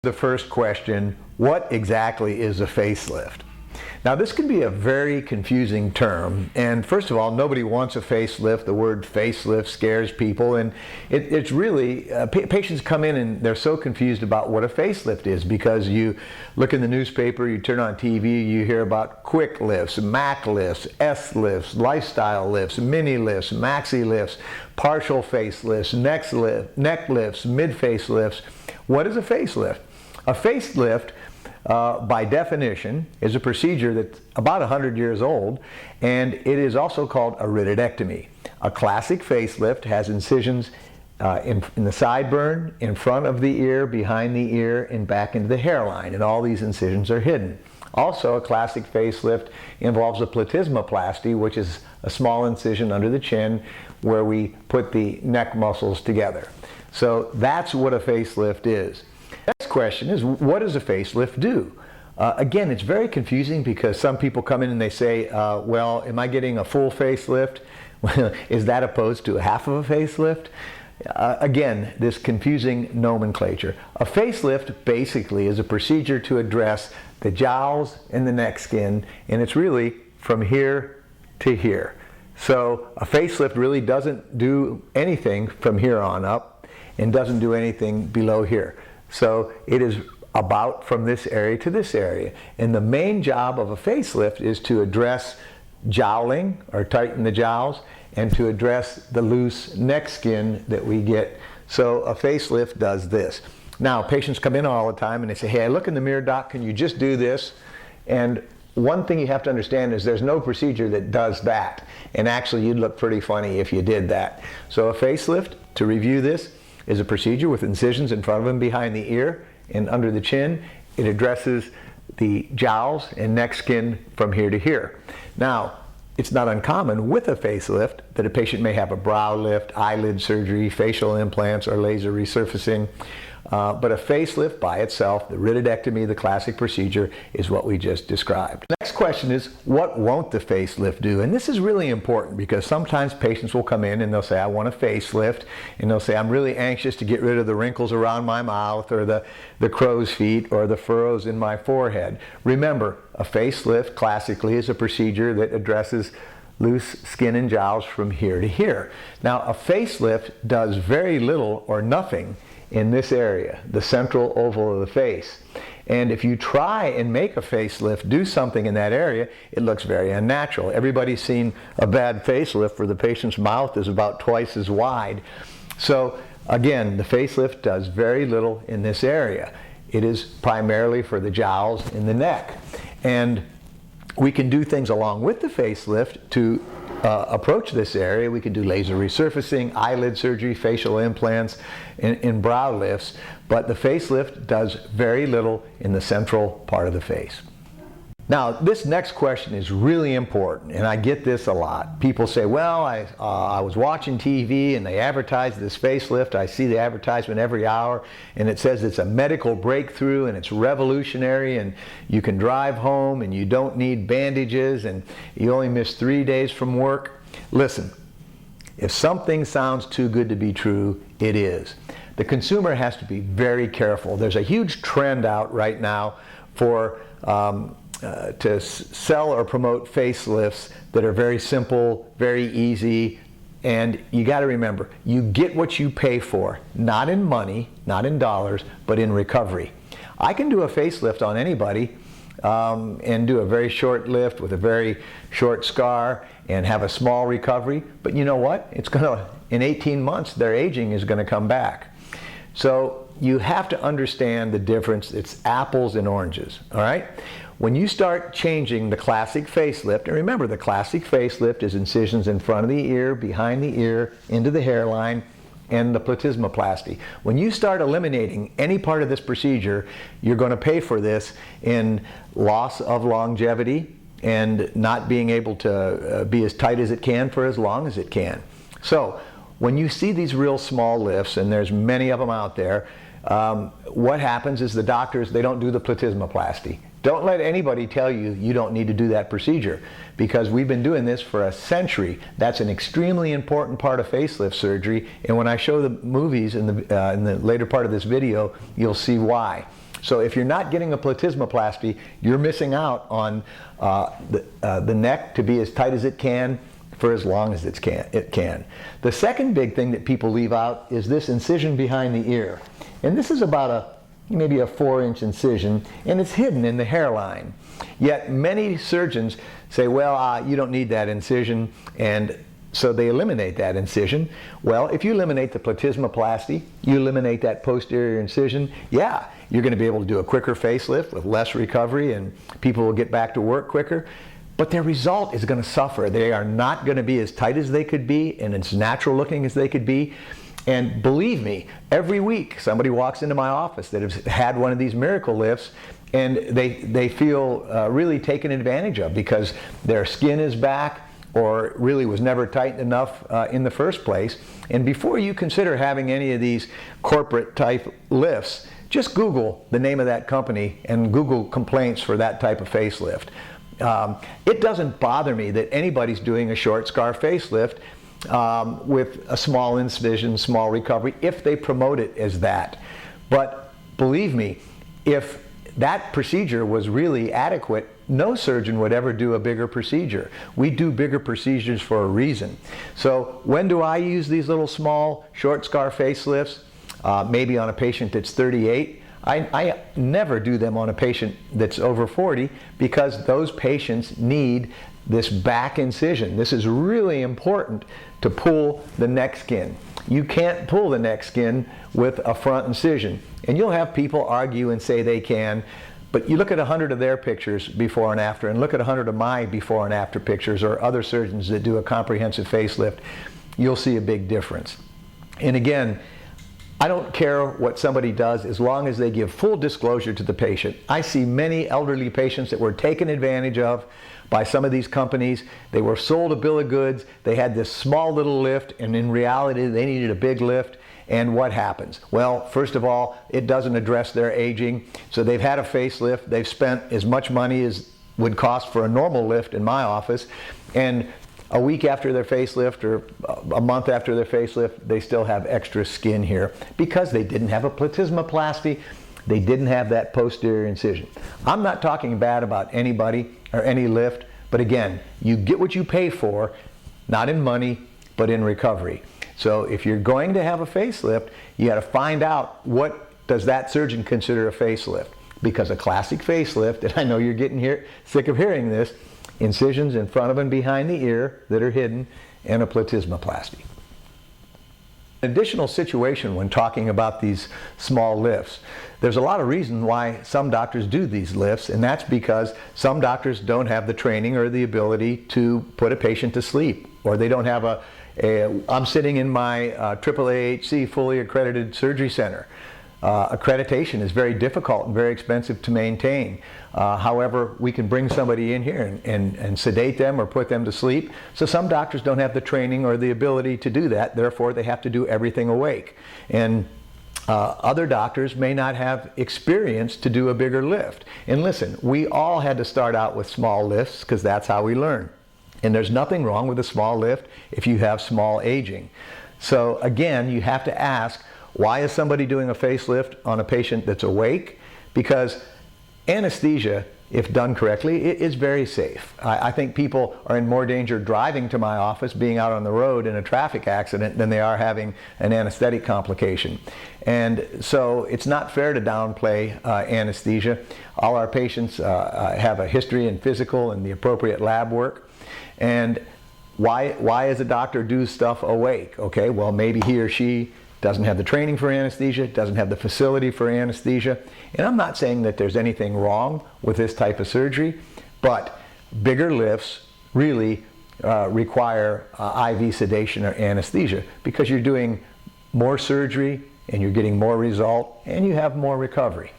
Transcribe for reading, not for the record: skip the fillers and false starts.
The first question, what exactly is a facelift? Now this can be a very confusing term, and first of all, nobody wants a facelift. The word facelift scares people, and it's really, patients come in and they're so confused about what a facelift is because you look in the newspaper, you turn on TV, you hear about quick lifts, Mac lifts, S lifts, lifestyle lifts, mini lifts, maxi lifts, partial facelifts, neck lifts, mid facelifts. What is a facelift? A facelift, by definition, is a procedure that's about 100 years old, and it is also called a rhytidectomy. A classic facelift has incisions in the sideburn, in front of the ear, behind the ear, and back into the hairline, and all these incisions are hidden. Also, a classic facelift involves a platysmoplasty, which is a small incision under the chin where we put the neck muscles together. So that's what a facelift is. Next question is, what does a facelift do? Again, it's very confusing because some people come in and they say, well, am I getting a full facelift? Is that opposed to half of a facelift? Again, this confusing nomenclature. A facelift basically is a procedure to address the jowls and the neck skin, and it's really from here to here. So a facelift really doesn't do anything from here on up and doesn't do anything below here. So it is about from this area to this area. And the main job of a facelift is to address jowling or tighten the jowls and to address the loose neck skin that we get. So a facelift does this. Now patients come in all the time and they say, hey, I look in the mirror, doc, can you just do this? And one thing you have to understand is there's no procedure that does that. And actually you'd look pretty funny if you did that. So a facelift, to review this, is a procedure with incisions in front of and behind the ear and under the chin. It addresses the jowls and neck skin from here to here. Now, it's not uncommon with a facelift that a patient may have a brow lift, eyelid surgery, facial implants, or laser resurfacing. But a facelift by itself, the rhytidectomy, the classic procedure, is what we just described. Next question is, what won't the facelift do? And this is really important because sometimes patients will come in and they'll say, I want a facelift, and they'll say, I'm really anxious to get rid of the wrinkles around my mouth or the crow's feet or the furrows in my forehead. Remember, a facelift classically is a procedure that addresses loose skin and jowls from here to here. Now, a facelift does very little or nothing in this area, the central oval of the face. And if you try and make a facelift do something in that area, it looks very unnatural. Everybody's seen a bad facelift where the patient's mouth is about twice as wide. So again, the facelift does very little in this area. It is primarily for the jowls in the neck. And we can do things along with the facelift to approach this area. We can do laser resurfacing, eyelid surgery, facial implants, and brow lifts, but the facelift does very little in the central part of the face. Now, this next question is really important, and I get this a lot. People say, well, I was watching TV and they advertised this facelift. I see the advertisement every hour, and it says it's a medical breakthrough and it's revolutionary, and you can drive home and you don't need bandages and you only miss 3 days from work. Listen, if something sounds too good to be true, it is. The consumer has to be very careful. There's a huge trend out right now for to sell or promote facelifts that are very simple, very easy, and you got to remember, you get what you pay for, not in money, not in dollars, but in recovery. I can do a facelift on anybody and do a very short lift with a very short scar and have a small recovery, but you know what? It's gonna, in 18 months, their aging is going to come back. So you have to understand the difference. It's apples and oranges, all right? When you start changing the classic facelift, and remember the classic facelift is incisions in front of the ear, behind the ear, into the hairline, and the platysmoplasty. When you start eliminating any part of this procedure, you're going to pay for this in loss of longevity and not being able to be as tight as it can for as long as it can. So when you see these real small lifts, and there's many of them out there, what happens is the doctors, they don't do the platysmoplasty. Don't let anybody tell you you don't need to do that procedure, because we've been doing this for a century. That's an extremely important part of facelift surgery, and when I show the movies in the later part of this video, you'll see why. So if you're not getting a platysmoplasty, you're missing out on the neck to be as tight as it can for as long as it can. The second big thing that people leave out is this incision behind the ear. And this is about maybe a 4-inch incision, and it's hidden in the hairline. Yet many surgeons say, well, you don't need that incision, and so they eliminate that incision. Well, if you eliminate the platysmoplasty, you eliminate that posterior incision, yeah, you're going to be able to do a quicker facelift with less recovery, and people will get back to work quicker. But their result is going to suffer. They are not going to be as tight as they could be and as natural looking as they could be. And believe me, every week somebody walks into my office that has had one of these miracle lifts, and they feel really taken advantage of because their skin is back, or really was never tightened enough in the first place. And before you consider having any of these corporate type lifts, just Google the name of that company and Google complaints for that type of facelift. It doesn't bother me that anybody's doing a short scar facelift with a small incision, small recovery, if they promote it as that. But believe me, if that procedure was really adequate, no surgeon would ever do a bigger procedure. We do bigger procedures for a reason. So when do I use these little small short scar facelifts? Maybe on a patient that's 38. I never do them on a patient that's over 40 because those patients need this back incision. This is really important to pull the neck skin. You can't pull the neck skin with a front incision. And you'll have people argue and say they can, but you look at 100 of their pictures before and after, and look at 100 of my before and after pictures, or other surgeons that do a comprehensive facelift, you'll see a big difference. And again, I don't care what somebody does as long as they give full disclosure to the patient. I see many elderly patients that were taken advantage of by some of these companies. They were sold a bill of goods. They had this small little lift, and in reality they needed a big lift. And what happens? Well, first of all, it doesn't address their aging. So they've had a facelift. They've spent as much money as would cost for a normal lift in my office. And a week after their facelift, or a month after their facelift, they still have extra skin here because they didn't have a platysmoplasty. They didn't have that posterior incision. I'm not talking bad about anybody or any lift, but again, you get what you pay for, not in money, but in recovery. So if you're going to have a facelift, you got to find out, what does that surgeon consider a facelift? Because a classic facelift, and I know you're getting sick of hearing this, incisions in front of and behind the ear that are hidden, and a platysmoplasty. An additional situation when talking about these small lifts, there's a lot of reasons why some doctors do these lifts, and that's because some doctors don't have the training or the ability to put a patient to sleep, or they don't have I'm sitting in my AAAHC fully accredited surgery center. Accreditation is very difficult and very expensive to maintain. However, we can bring somebody in here and sedate them or put them to sleep. So some doctors don't have the training or the ability to do that. Therefore, they have to do everything awake. And other doctors may not have experience to do a bigger lift. And listen, we all had to start out with small lifts because that's how we learn. And there's nothing wrong with a small lift if you have small aging. So again, you have to ask, why is somebody doing a facelift on a patient that's awake? Because anesthesia, if done correctly, is very safe. I think people are in more danger driving to my office, being out on the road in a traffic accident, than they are having an anesthetic complication. And so it's not fair to downplay anesthesia. All our patients have a history and physical and the appropriate lab work. And why does a doctor do stuff awake? Okay, well, maybe he or she doesn't have the training for anesthesia, doesn't have the facility for anesthesia. And I'm not saying that there's anything wrong with this type of surgery, but bigger lifts really require IV sedation or anesthesia because you're doing more surgery and you're getting more result and you have more recovery.